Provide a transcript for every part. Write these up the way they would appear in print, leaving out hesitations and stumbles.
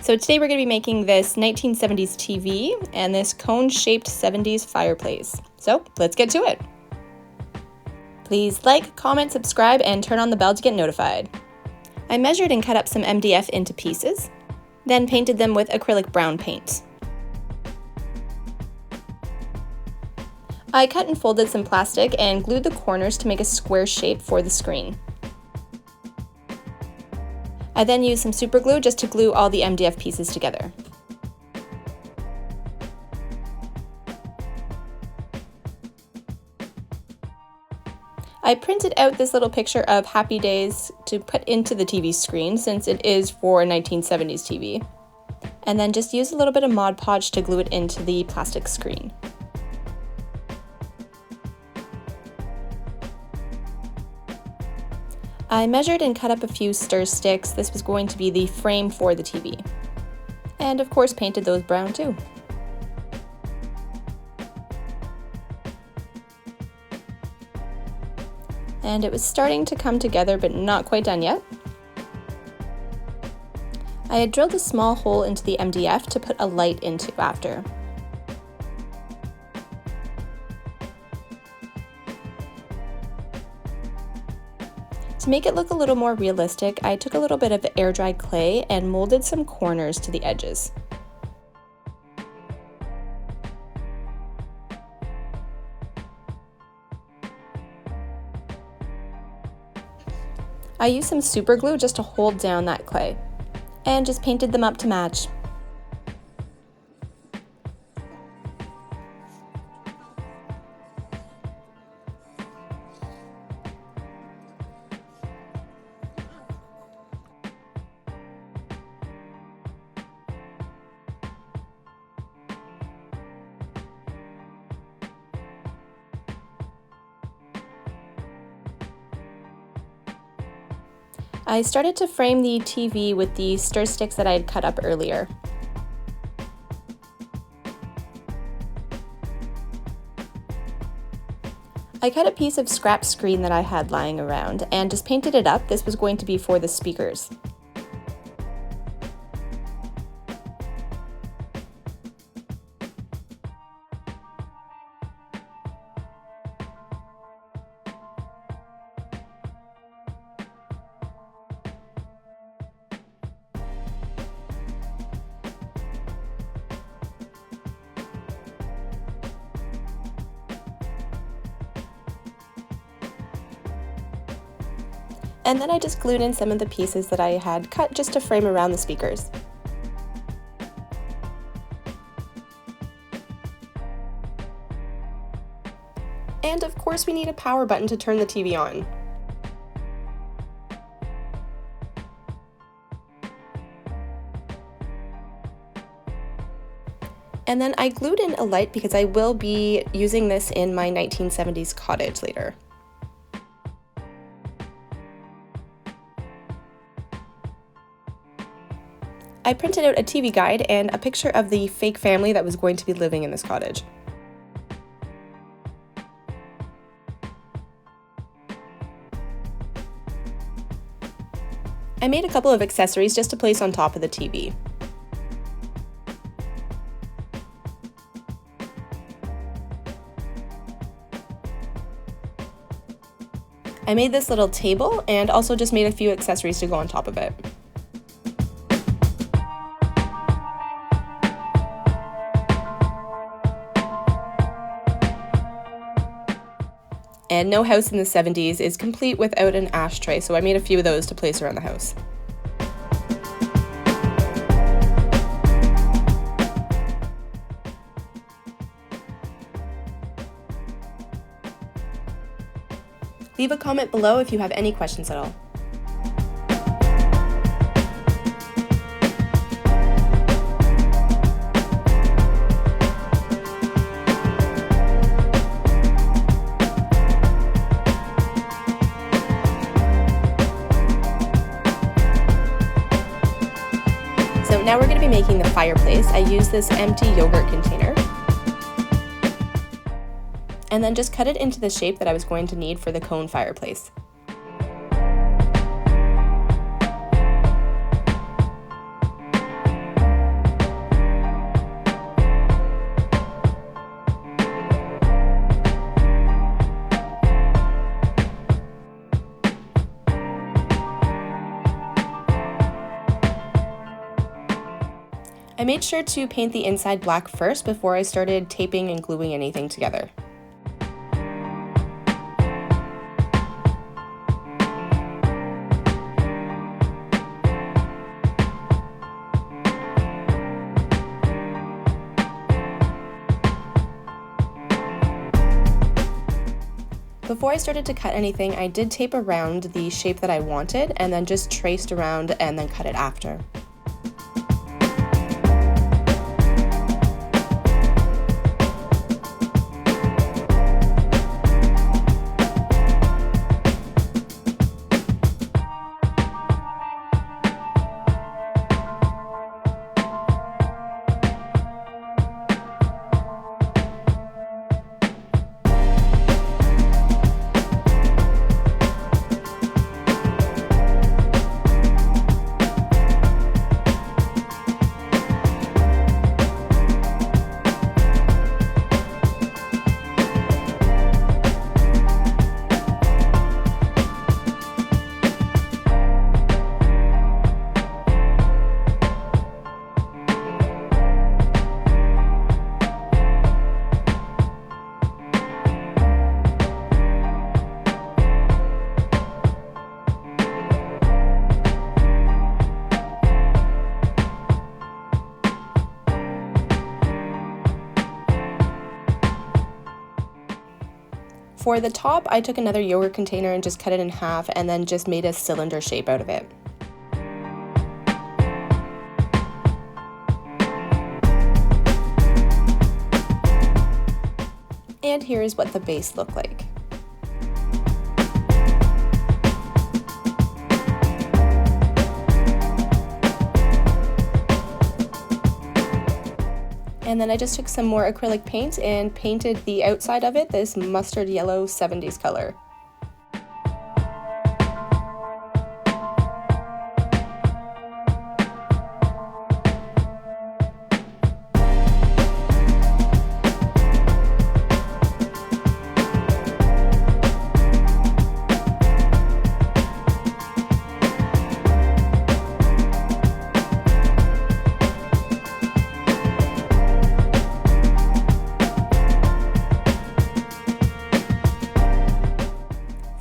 So today we're going to be making this 1970s TV and this cone-shaped 70s fireplace. So let's get to it. Please like, comment, subscribe, and turn on the bell to get notified. I measured and cut up some MDF into pieces, then painted them with acrylic brown paint. I cut and folded some plastic and glued the corners to make a square shape for the screen. I then used some super glue just to glue all the MDF pieces together. I printed out this little picture of Happy Days to put into the TV screen since it is for a 1970s TV. And then just used a little bit of Mod Podge to glue it into the plastic screen. I measured and cut up a few stir sticks. This was going to be the frame for the TV. And of course painted those brown too. And it was starting to come together, but not quite done yet. I had drilled a small hole into the MDF to put a light into after. To make it look a little more realistic, I took a little bit of air-dried clay and molded some corners to the edges. I used some super glue just to hold down that clay, and just painted them up to match. I started to frame the TV with the stir sticks that I had cut up earlier. I cut a piece of scrap screen that I had lying around and just painted it up. This was going to be for the speakers. And then I just glued in some of the pieces that I had cut just to frame around the speakers. And of course we need a power button to turn the TV on. And then I glued in a light because I will be using this in my 1970s cottage later. I printed out a TV guide and a picture of the fake family that was going to be living in this cottage. I made a couple of accessories just to place on top of the TV. I made this little table and also just made a few accessories to go on top of it. And no house in the 70s is complete without an ashtray, so I made a few of those to place around the house. Leave a comment below if you have any questions at all. So now we're going to be making the fireplace. I use this empty yogurt container. And then just cut it into the shape that I was going to need for the cone fireplace. I made sure to paint the inside black first before I started taping and gluing anything together. Before I started to cut anything, I did tape around the shape that I wanted and then just traced around and then cut it after. For the top, I took another yogurt container and just cut it in half and then just made a cylinder shape out of it. And here is what the base looked like. And then I just took some more acrylic paint and painted the outside of it this mustard yellow 70s color.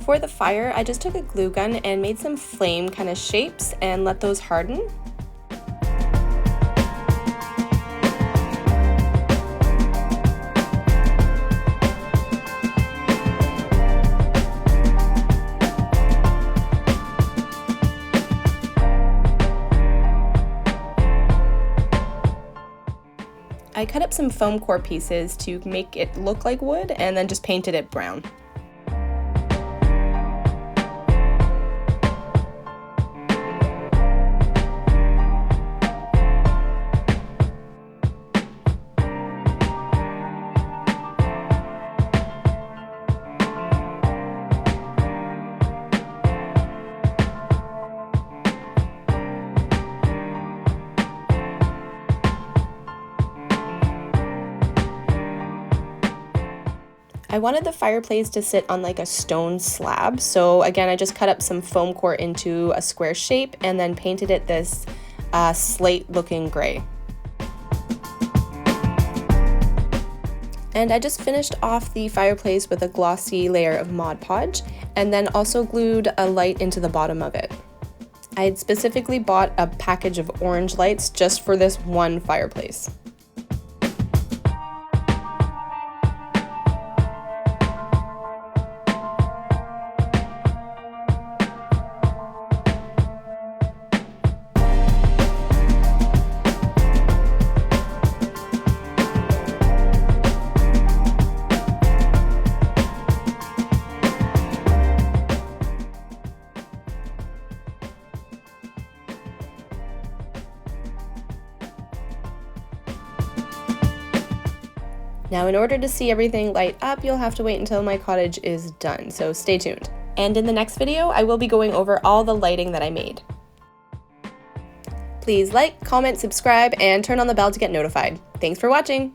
For the fire, I just took a glue gun and made some flame kind of shapes and let those harden. I cut up some foam core pieces to make it look like wood and then just painted it brown. I wanted the fireplace to sit on like a stone slab, so again I just cut up some foam core into a square shape and then painted it this slate looking gray. And I just finished off the fireplace with a glossy layer of Mod Podge and then also glued a light into the bottom of it. I had specifically bought a package of orange lights just for this one fireplace. Now, in order to see everything light up, you'll have to wait until my cottage is done, so stay tuned. And in the next video, I will be going over all the lighting that I made. Please like, comment, subscribe, and turn on the bell to get notified. Thanks for watching!